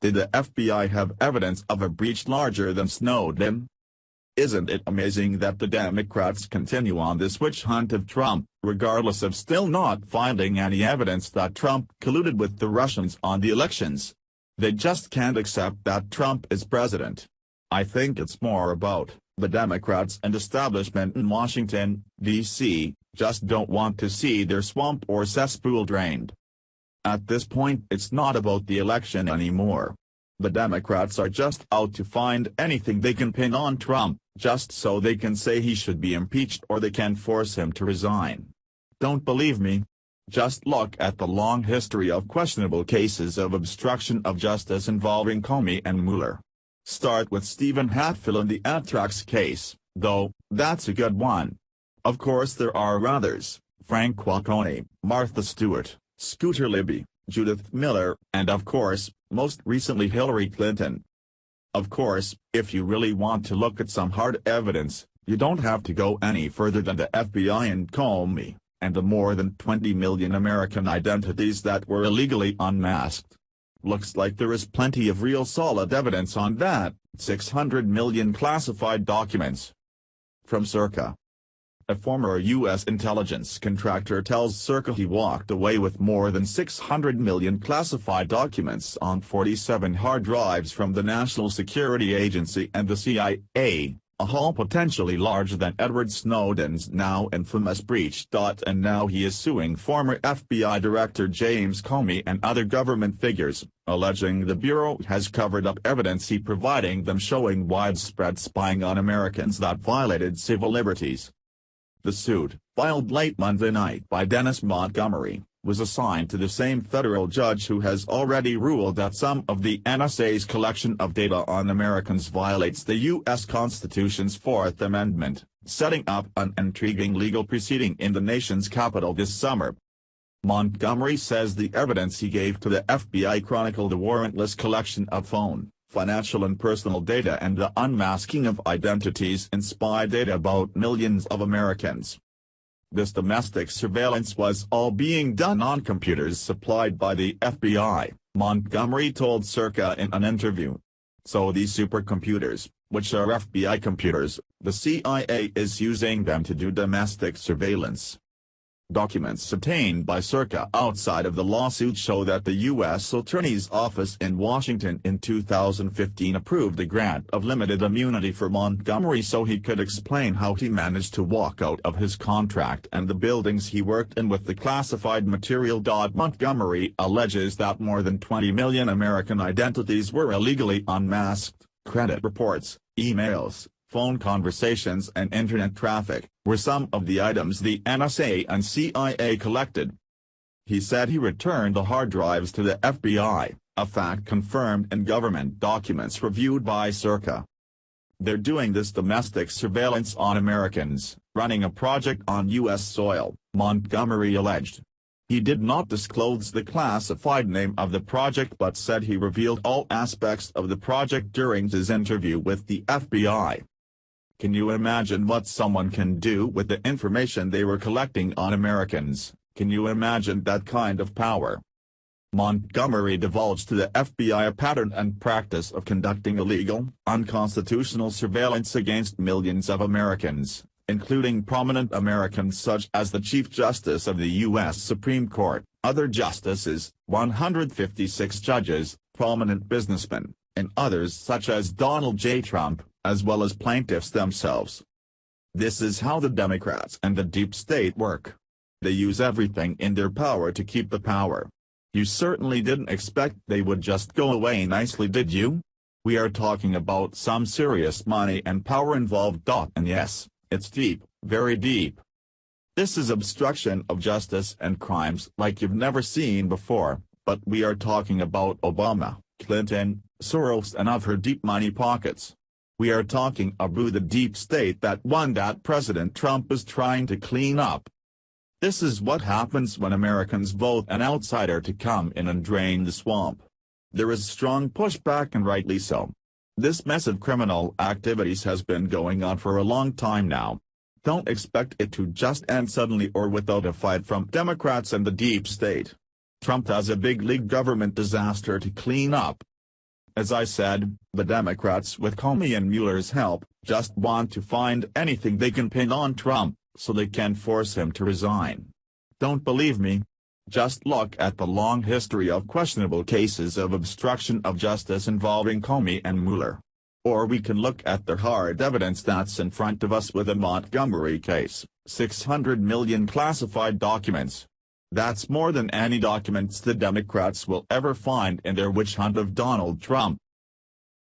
Did the FBI have evidence of a breach larger than Snowden? Isn't it amazing that the Democrats continue on this witch hunt of Trump, regardless of still not finding any evidence that Trump colluded with the Russians on the elections? They just can't accept that Trump is president. I think it's more about, the Democrats and establishment in Washington, D.C., just don't want to see their swamp or cesspool drained. At this point it's not about the election anymore. The Democrats are just out to find anything they can pin on Trump, just so they can say he should be impeached or they can force him to resign. Don't believe me? Just look at the long history of questionable cases of obstruction of justice involving Comey and Mueller. Start with Steven Hatfill in the Anthrax case, though, that's a good one. Of course there are others, Frank Quattrone, Martha Stewart, Scooter Libby, Judith Miller, and of course, most recently Hillary Clinton. Of course, if you really want to look at some hard evidence, you don't have to go any further than the FBI and Comey, and the more than 20 million American identities that were illegally unmasked. Looks like there is plenty of real solid evidence on that, 600 million classified documents. From Circa. A former U.S. intelligence contractor tells Circa he walked away with more than 600 million classified documents on 47 hard drives from the National Security Agency and the CIA, a haul potentially larger than Edward Snowden's now infamous breach. And now he is suing former FBI Director James Comey and other government figures, alleging the Bureau has covered up evidence he providing them showing widespread spying on Americans that violated civil liberties. The suit, filed late Monday night by Dennis Montgomery, was assigned to the same federal judge who has already ruled that some of the NSA's collection of data on Americans violates the U.S. Constitution's Fourth Amendment, setting up an intriguing legal proceeding in the nation's capital this summer. Montgomery says the evidence he gave to the FBI chronicled the warrantless collection of phone, financial and personal data and the unmasking of identities and spy data about millions of Americans. This domestic surveillance was all being done on computers supplied by the FBI, Montgomery told Circa in an interview. So these supercomputers, which are FBI computers, the CIA is using them to do domestic surveillance. Documents obtained by Circa outside of the lawsuit show that the U.S. Attorney's Office in Washington in 2015 approved a grant of limited immunity for Montgomery so he could explain how he managed to walk out of his contract and the buildings he worked in with the classified material. Montgomery alleges that more than 20 million American identities were illegally unmasked. Credit reports, emails, phone conversations and internet traffic were some of the items the NSA and CIA collected. He said he returned the hard drives to the FBI, a fact confirmed in government documents reviewed by Circa. They're doing this domestic surveillance on Americans, running a project on U.S. soil, Montgomery alleged. He did not disclose the classified name of the project but said he revealed all aspects of the project during his interview with the FBI. Can you imagine what someone can do with the information they were collecting on Americans? Can you imagine that kind of power? Montgomery divulged to the FBI a pattern and practice of conducting illegal, unconstitutional surveillance against millions of Americans, including prominent Americans such as the Chief Justice of the U.S. Supreme Court, other justices, 156 judges, prominent businessmen, and others such as Donald J. Trump, as well as plaintiffs themselves. This is how the Democrats and the deep state work. They use everything in their power to keep the power. You certainly didn't expect they would just go away nicely, did you? We are talking about some serious money and power involved. And yes, it's deep, very deep. This is obstruction of justice and crimes like you've never seen before, but we are talking about Obama, Clinton, Soros and of her deep money pockets. We are talking about the deep state that President Trump is trying to clean up. This is what happens when Americans vote an outsider to come in and drain the swamp. There is strong pushback and rightly so. This mess of criminal activities has been going on for a long time now. Don't expect it to just end suddenly or without a fight from Democrats and the deep state. Trump has a big league government disaster to clean up. As I said, the Democrats with Comey and Mueller's help, just want to find anything they can pin on Trump, so they can force him to resign. Don't believe me? Just look at the long history of questionable cases of obstruction of justice involving Comey and Mueller. Or we can look at the hard evidence that's in front of us with the Montgomery case, 600 million classified documents. That's more than any documents the Democrats will ever find in their witch hunt of Donald Trump.